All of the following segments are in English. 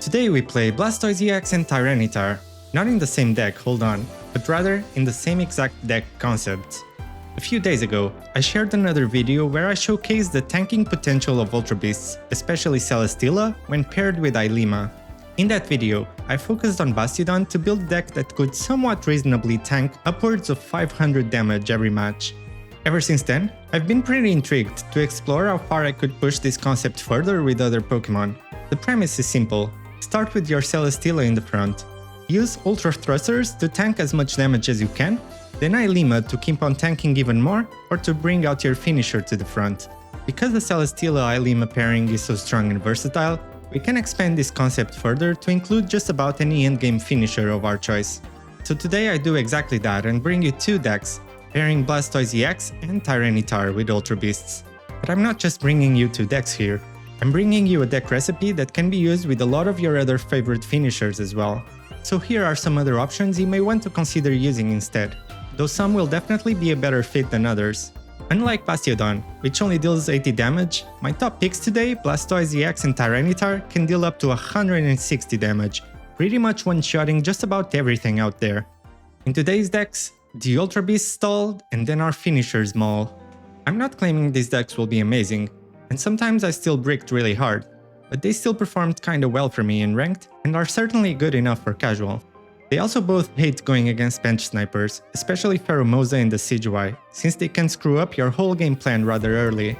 Today we play Blastoise EX and Tyranitar, not in the same deck, hold on, but rather in the same exact deck concept. A few days ago, I shared another video where I showcased the tanking potential of Ultra Beasts, especially Celesteela, when paired with Ilima. In that video, I focused on Bastiodon to build a deck that could somewhat reasonably tank upwards of 500 damage every match. Ever since then, I've been pretty intrigued to explore how far I could push this concept further with other Pokemon. The premise is simple. Start with your Celesteela in the front. Use Ultra Thrusters to tank as much damage as you can, then Ilima to keep on tanking even more or to bring out your finisher to the front. Because the Celesteela-Ilima pairing is so strong and versatile, we can expand this concept further to include just about any endgame finisher of our choice. So today I do exactly that and bring you two decks, pairing Blastoise EX and Tyranitar with Ultra Beasts. But I'm not just bringing you two decks here. I'm bringing you a deck recipe that can be used with a lot of your other favorite finishers as well. So here are some other options you may want to consider using instead, though some will definitely be a better fit than others. Unlike Bastiodon, which only deals 80 damage, my top picks today, Blastoise EX and Tyranitar, can deal up to 160 damage, pretty much one-shotting just about everything out there. In today's decks, the Ultra Beasts stalled and then our finishers maul. I'm not claiming these decks will be amazing, and sometimes I still bricked really hard, but they still performed kinda well for me in ranked and are certainly good enough for casual. They also both hate going against bench snipers, especially Pheromosa and the Decidueye, since they can screw up your whole game plan rather early.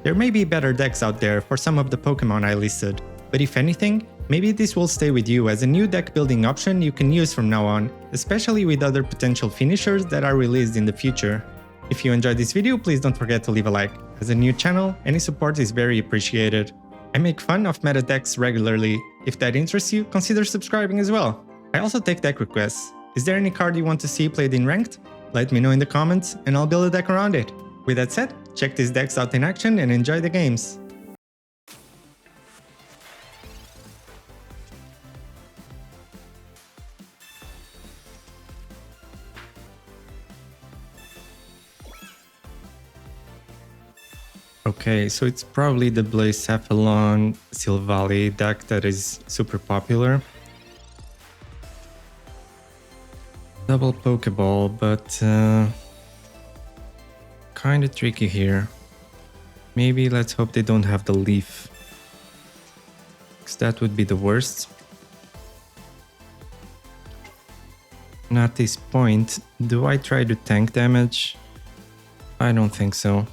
There may be better decks out there for some of the Pokemon I listed, but if anything, maybe this will stay with you as a new deck building option you can use from now on, especially with other potential finishers that are released in the future. If you enjoyed this video, please don't forget to leave a like. As a new channel, any support is very appreciated. I make fun of meta decks regularly. If that interests you, consider subscribing as well. I also take deck requests. Is there any card you want to see played in ranked? Let me know in the comments and I'll build a deck around it. With that said, check these decks out in action and enjoy the games. Okay, so it's probably the Blacephalon Silvally deck that is super popular. Double Pokeball, but kinda tricky here. Maybe let's hope they don't have the leaf, because that would be the worst. And at this point, do I try to tank damage? I don't think so.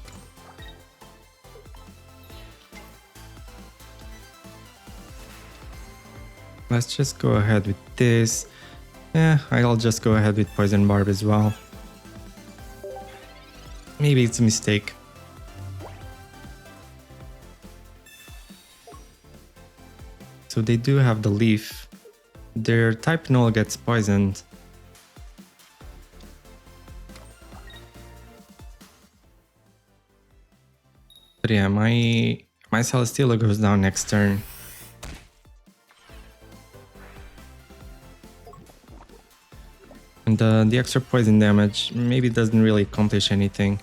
Let's just go ahead with this. Yeah, I'll just go ahead with Poison Barb as well. Maybe it's a mistake. So they do have the leaf. Their type null gets poisoned. But yeah, my Celesteela goes down next turn. And the extra poison damage maybe doesn't really accomplish anything.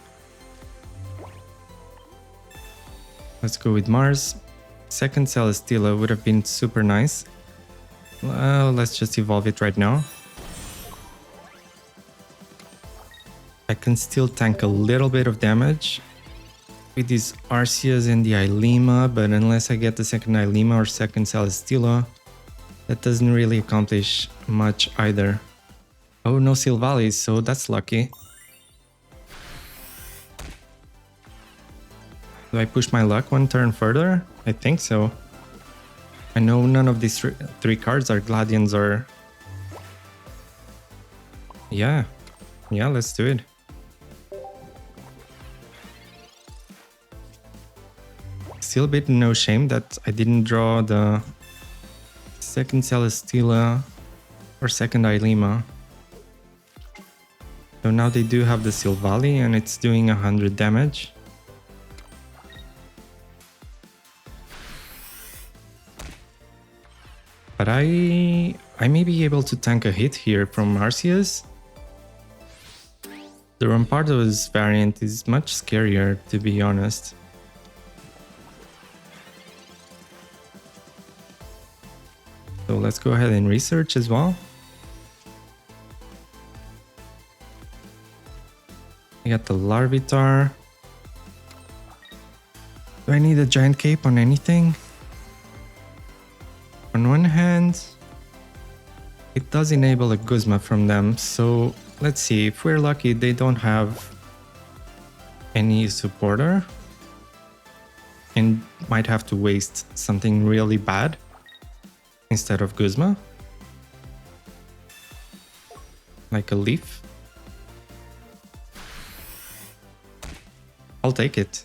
Let's go with Mars. Second Celesteela would have been super nice. Well, let's just evolve it right now. I can still tank a little bit of damage with these Arceus and the Ilima, but unless I get the second Ilima or second Celesteela, that doesn't really accomplish much either. Oh, no Silvally, so that's lucky. Do I push my luck one turn further? I think so. I know none of these three cards are Gladians or... Yeah, let's do it. Still a bit no shame that I didn't draw the second Celesteela or second Ilima. So now they do have the Silvally and it's doing 100 damage. But I may be able to tank a hit here from Arceus. The Rampardos variant is much scarier, to be honest. So let's go ahead and research as well. I got the Larvitar. Do I need a giant cape on anything? On one hand, it does enable a Guzma from them, so let's see. If we're lucky, they don't have any supporter and might have to waste something really bad instead of Guzma, like a leaf. I'll take it.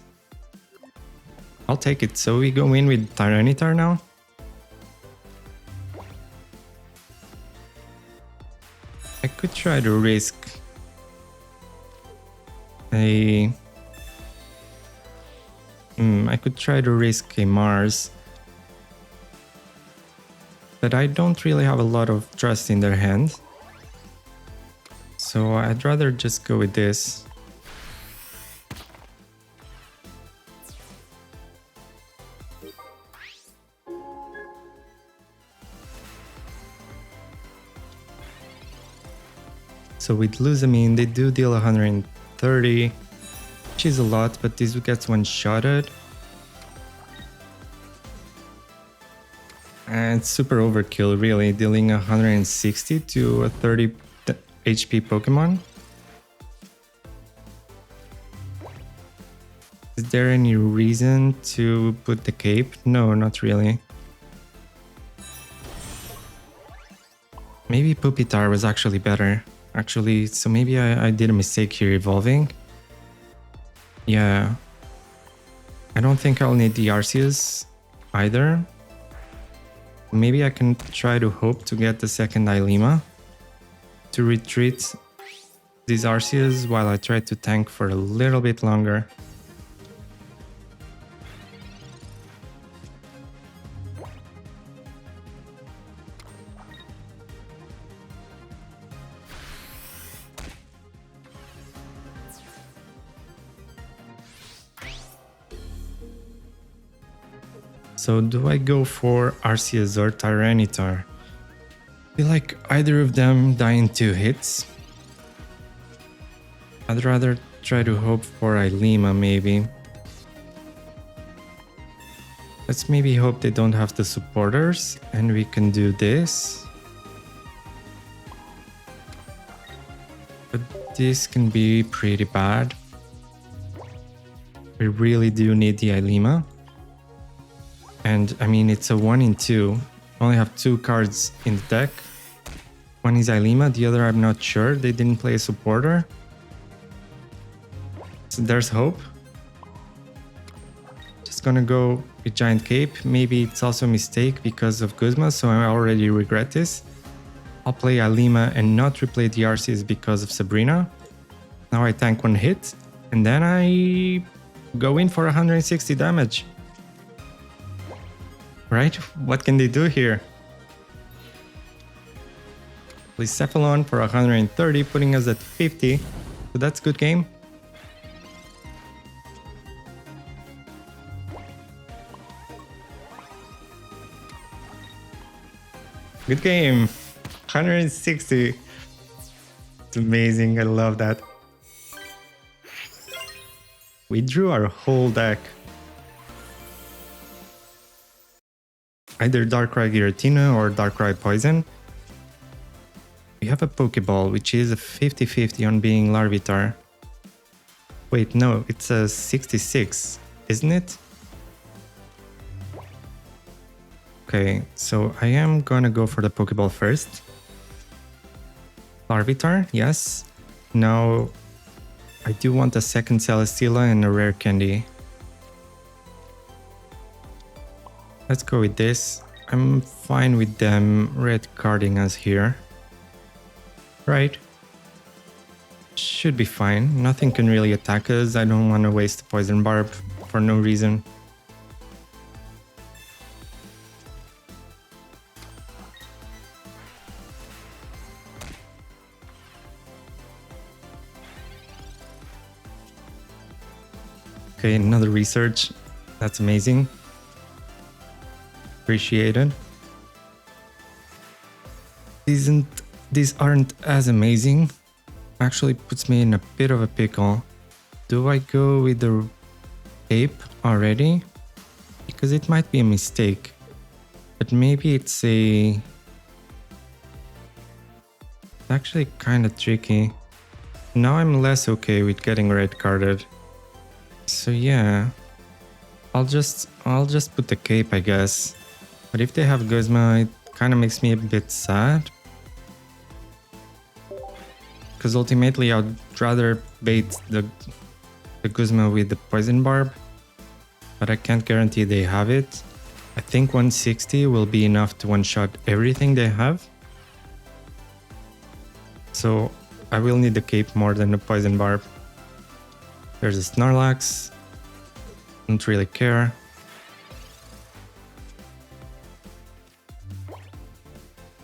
I'll take it. So we go in with Tyranitar now. I could try to risk a... I could try to risk a Mars. But I don't really have a lot of trust in their hand. So I'd rather just go with this. So with Lusamine, they do deal 130, which is a lot, but this gets one-shotted. And it's super overkill, really, dealing 160 to a 30 HP Pokemon. Is there any reason to put the cape? No, not really. Maybe Pupitar was actually better. Actually, so maybe I did a mistake here evolving. Yeah. I don't think I'll need the Arceus either. Maybe I can try to hope to get the second Ilima to retreat these Arceus while I try to tank for a little bit longer. So do I go for Arceus or Tyranitar? I feel like either of them die in 2 hits. I'd rather try to hope for Ilima maybe. Let's maybe hope they don't have the supporters and we can do this. But this can be pretty bad. We really do need the Ilima. And I mean, it's a 1 in 2. I only have 2 cards in the deck. One is Ilima, the other I'm not sure. They didn't play a supporter. So there's hope. Just gonna go with Giant Cape. Maybe it's also a mistake because of Guzma, so I already regret this. I'll play Ilima and not replay the Arceus because of Sabrina. Now I tank 1 hit, and then I go in for 160 damage. Right? What can they do here? Blacephalon for 130, putting us at 50. So that's good game. Good game. 160. It's amazing. I love that. We drew our whole deck. Either Darkrai Giratina or Darkrai Poison. We have a Pokeball, which is a 50-50 on being Larvitar. Wait, no, it's a 66, isn't it? Okay, so I am gonna go for the Pokeball first. Larvitar, yes. Now, I do want a second Celesteela and a rare candy. Let's go with this. I'm fine with them red carding us here. Right. Should be fine. Nothing can really attack us. I don't want to waste the Poison Barb for no reason. Okay, another research. That's amazing. Appreciated. These aren't as amazing. Actually puts me in a bit of a pickle. Do I go with the cape already? Because it might be a mistake. But maybe it's actually kind of tricky. Now I'm less okay with getting red carded. So yeah, I'll just put the cape, I guess. But if they have Guzma, it kind of makes me a bit sad. Because ultimately I'd rather bait the Guzma with the Poison Barb. But I can't guarantee they have it. I think 160 will be enough to one-shot everything they have. So I will need the cape more than the Poison Barb. There's a Snorlax. Don't really care.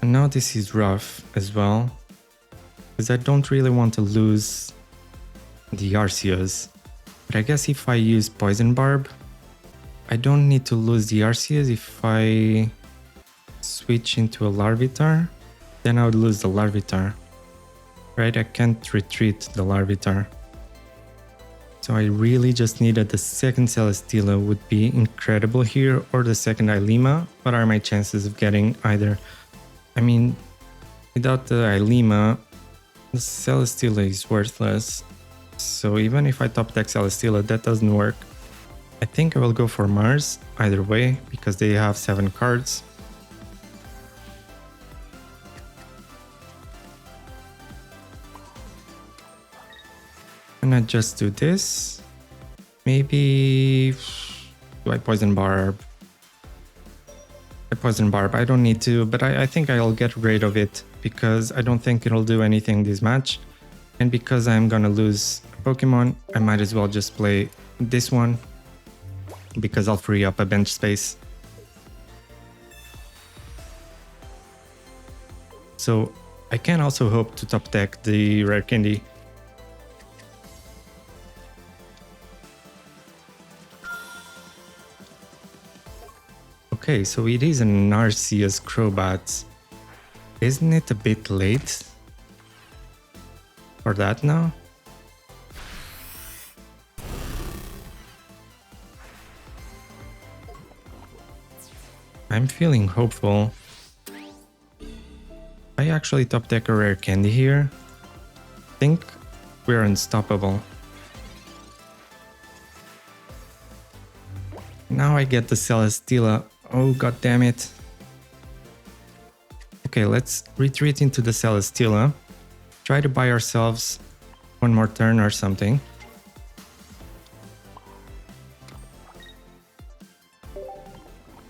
And now this is rough as well. Because I don't really want to lose the Arceus. But I guess if I use Poison Barb, I don't need to lose the Arceus. If I switch into a Larvitar, then I would lose the Larvitar. Right? I can't retreat the Larvitar. So I really just needed the second Celesteela would be incredible here, or the second Ilima. What are my chances of getting either? I mean, without the Ilima, the Celesteela is worthless. So even if I top deck Celesteela, that doesn't work. I think I will go for Mars either way, because they have 7 cards. And I just do this. Maybe do I Poison Barb? I Poison Barb, I don't need to, but I think I'll get rid of it because I don't think it'll do anything this match. And because I'm gonna lose a Pokemon, I might as well just play this one because I'll free up a bench space. So I can also hope to top deck the Rare Candy. Okay, so it is an Arceus Crobat. Isn't it a bit late for that now? I'm feeling hopeful. I actually top deck a Rare Candy here. I think we're unstoppable. Now I get the Celesteela. Oh, god damn it. Okay, let's retreat into the Celesteela. Try to buy ourselves one more turn or something.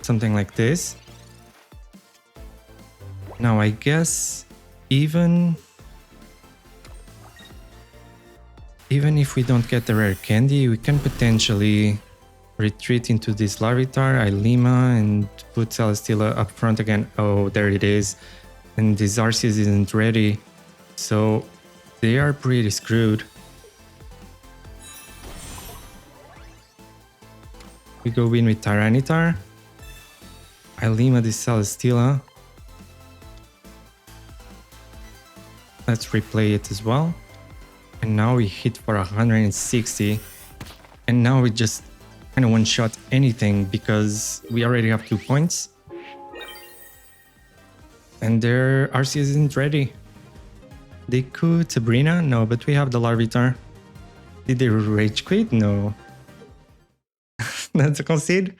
Something like this. Now I guess even if we don't get the Rare Candy, we can potentially retreat into this Larvitar, Ilima, and put Celesteela up front again. Oh, there it is. And this Arceus isn't ready. So they are pretty screwed. We go in with Tyranitar. Ilima this Celesteela. Let's replay it as well. And now we hit for 160. And now we just kind of one-shot anything because we already have 2 points. And their Arceus isn't ready. They could Sabrina? No, but we have the Larvitar. Did they rage quit? No. That's a concede.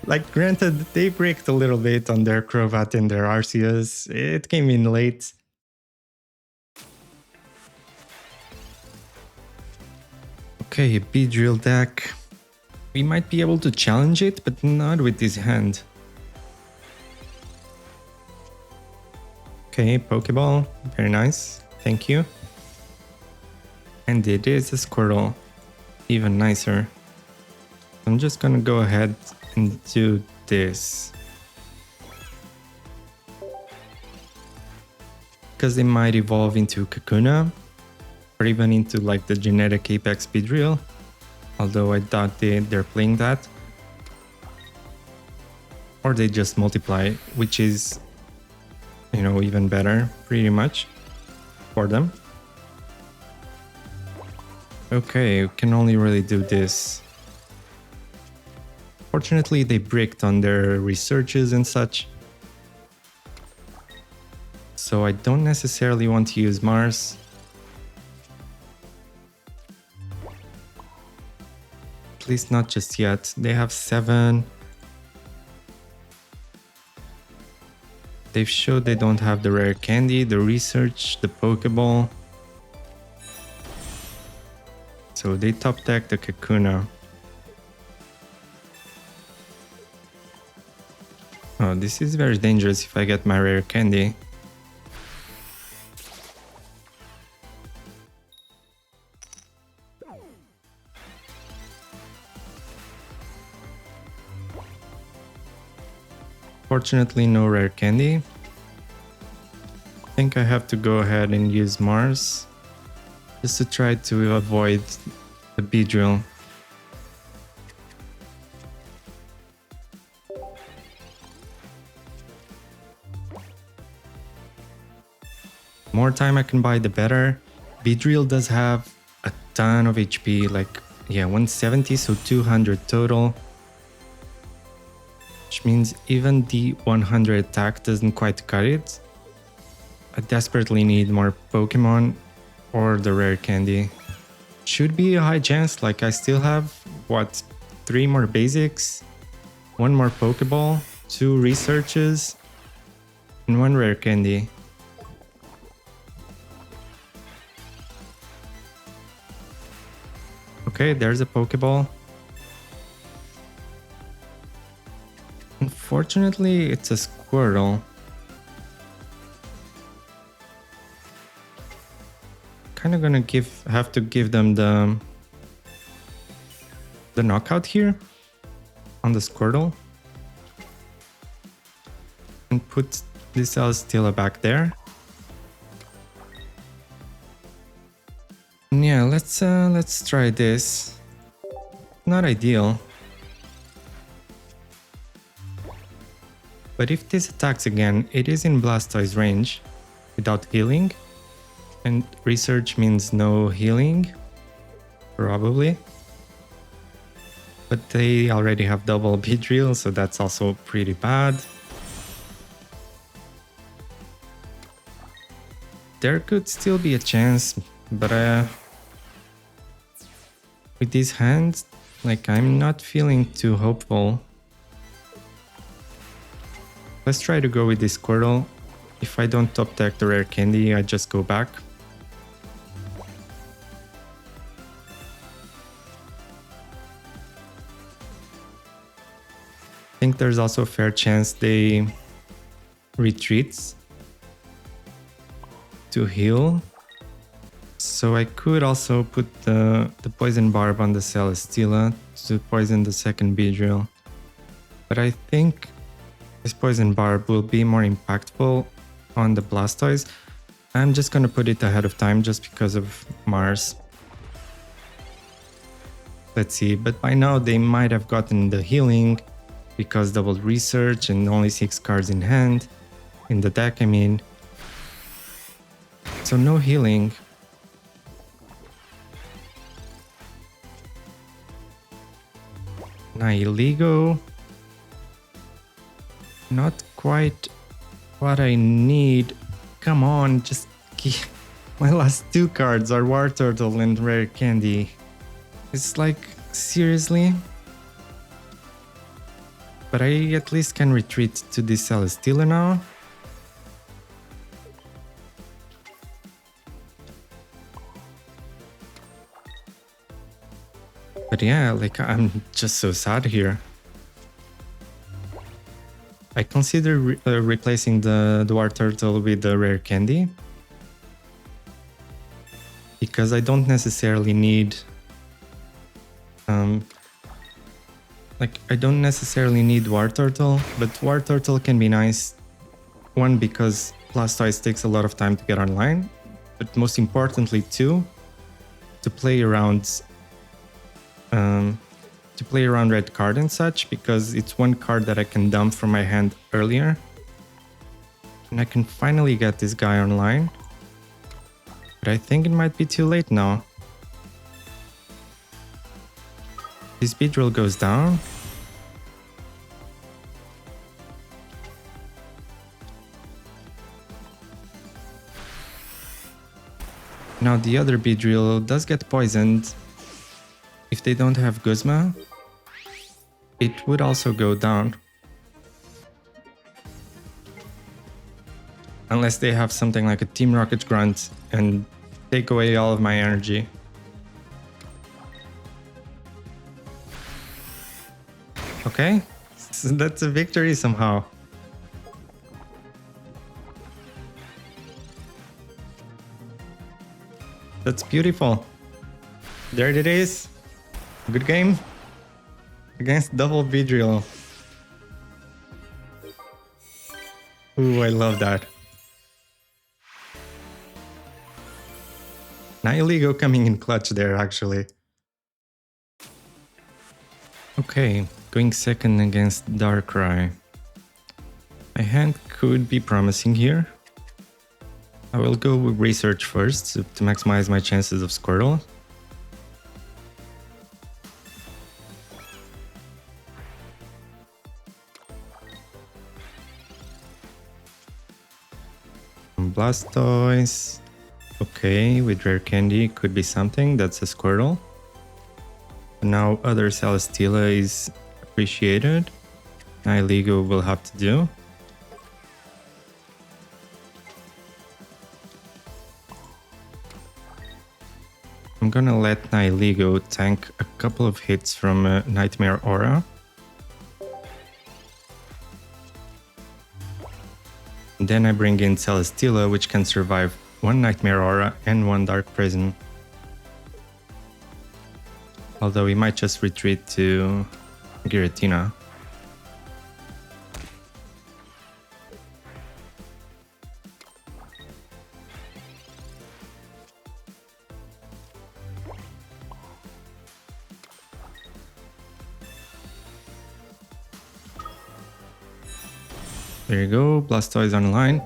Like, granted, they bricked a little bit on their Crobat and their Arceus. It came in late. Okay, a Beedrill deck. We might be able to challenge it, but not with this hand. Okay, Pokeball. Very nice. Thank you. And it is a Squirtle. Even nicer. I'm just gonna go ahead and do this. Because they might evolve into Kakuna. Or even into like the genetic Apex Beedrill. Although I doubt they're playing that. Or they just multiply, which is you know, even better, pretty much, for them. Okay, we can only really do this. Fortunately, they bricked on their researches and such. So I don't necessarily want to use Mars. At least not just yet. They have 7. They've showed they don't have the rare candy, the research, the Pokeball. So they top deck the Kakuna. Oh, this is very dangerous if I get my rare candy. Fortunately, no rare candy. I think I have to go ahead and use Mars just to try to avoid the Beedrill. More time I can buy, the better. Beedrill does have a ton of HP, like, yeah, 170, so 200 total. Which means even the 100 attack doesn't quite cut it. I desperately need more Pokemon or the rare candy. Should be a high chance, like I still have, what, 3 more basics, 1 more Pokeball, 2 researches, and 1 rare candy. Okay, there's a Pokeball. Unfortunately, it's a Squirtle. Kind of gonna have to give them the knockout here on the Squirtle. And put this Celesteela back there. And yeah, let's try this. Not ideal. But if this attacks again, it is in Blastoise range without healing. And research means no healing, probably. But they already have double Beedrill, so that's also pretty bad. There could still be a chance, but with these hands, like, I'm not feeling too hopeful. Let's try to go with this Squirtle. If I don't top deck the rare candy, I just go back. I think there's also a fair chance they retreats to heal. So I could also put the Poison Barb on the Celesteela to poison the second Beedrill. But I think this Poison Barb will be more impactful on the Blastoise. I'm just gonna put it ahead of time just because of Mars. Let's see, but by now they might have gotten the healing because double research and only 6 cards in hand. In the deck, I mean. So no healing. Nihilego. Not quite what I need. Come on, just keep... My last 2 cards are War Turtle and Rare Candy. It's like, seriously? But I at least can retreat to this Celesteela now. But yeah, like, I'm just so sad here. I consider replacing the War Turtle with the Rare Candy. Because I don't necessarily need... I don't necessarily need War Turtle, but War Turtle can be nice. One, because Blastoise takes a lot of time to get online, but most importantly, two, to play around red card and such, because it's one card that I can dump from my hand earlier. And I can finally get this guy online. But I think it might be too late now. This Beedrill goes down. Now the other Beedrill does get poisoned. If they don't have Guzma, it would also go down. Unless they have something like a Team Rocket Grunt and take away all of my energy. Okay, so that's a victory somehow. That's beautiful. There it is. Good game against double Beedrill. Ooh, I love that. Nihilego coming in clutch there, actually. Okay, going second against Darkrai. My hand could be promising here. I will go with research first to maximize my chances of Squirtle. Blastoise. Okay, with Rare Candy could be something. That's a Squirtle. Now other Celesteela is appreciated. Nihilego will have to do. I'm gonna let Nihilego tank a couple of hits from Nightmare Aura. Then I bring in Celesteela, which can survive one Nightmare Aura and one Dark Prison. Although he might just retreat to Giratina. There you go, Blastoise online.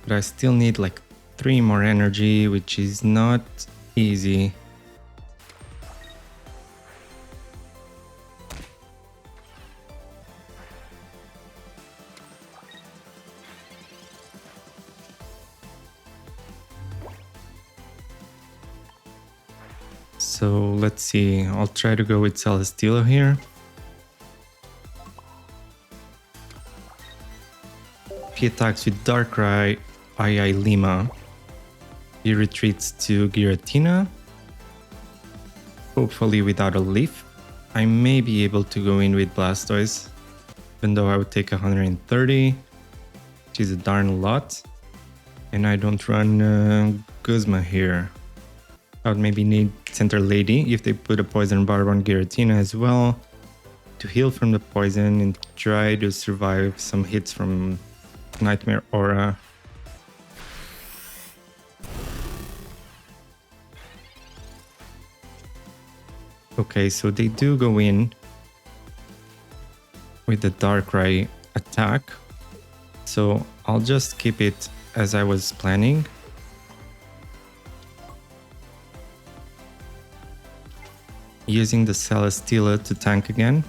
But I still need like 3 more energy, which is not easy. So let's see, I'll try to go with Celesteela here. He attacks with Darkrai, Lima. He retreats to Giratina. Hopefully without a leaf. I may be able to go in with Blastoise, even though I would take 130, which is a darn lot. And I don't run Guzma here. I would maybe need Center Lady if they put a Poison Barb on Giratina as well, to heal from the poison and try to survive some hits from Nightmare Aura. Okay, so they do go in with the Darkrai attack. So I'll just keep it as I was planning. Using the Celesteela to tank again.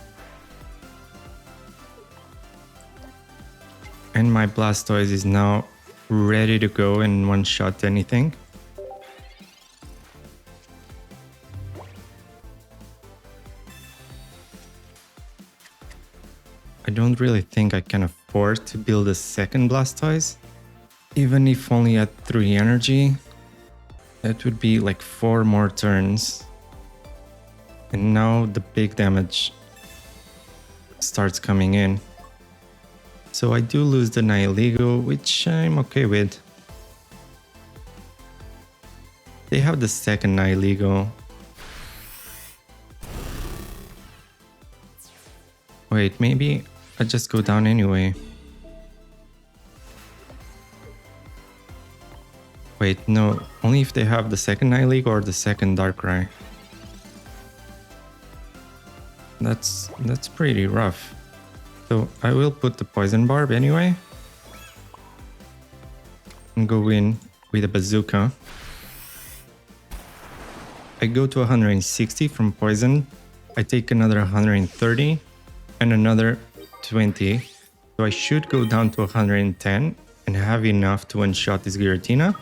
And my Blastoise is now ready to go and one-shot anything. I don't really think I can afford to build a second Blastoise. Even if only at 3 energy, that would be like 4 more turns. And now the big damage starts coming in. So I do lose the Nihilego, which I'm okay with. They have the second Nihilego. Wait, maybe I just go down anyway. Wait, no, only if they have the second Nihilego or the second Darkrai. That's pretty rough. So I will put the Poison Barb anyway. And go in with a Bazooka. I go to 160 from Poison. I take another 130 and another 20. So I should go down to 110 and have enough to one-shot this Giratina.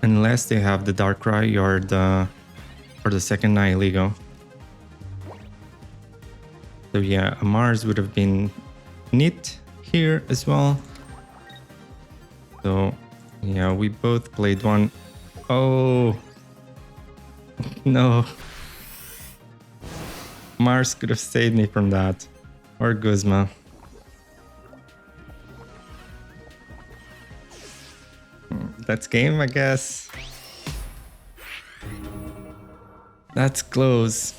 Unless they have the Darkrai or the second Nihilego. So yeah, a Mars would have been neat here as well. So yeah, we both played one. Oh no. Mars could have saved me from that. Or Guzma. That's game, I guess. That's close.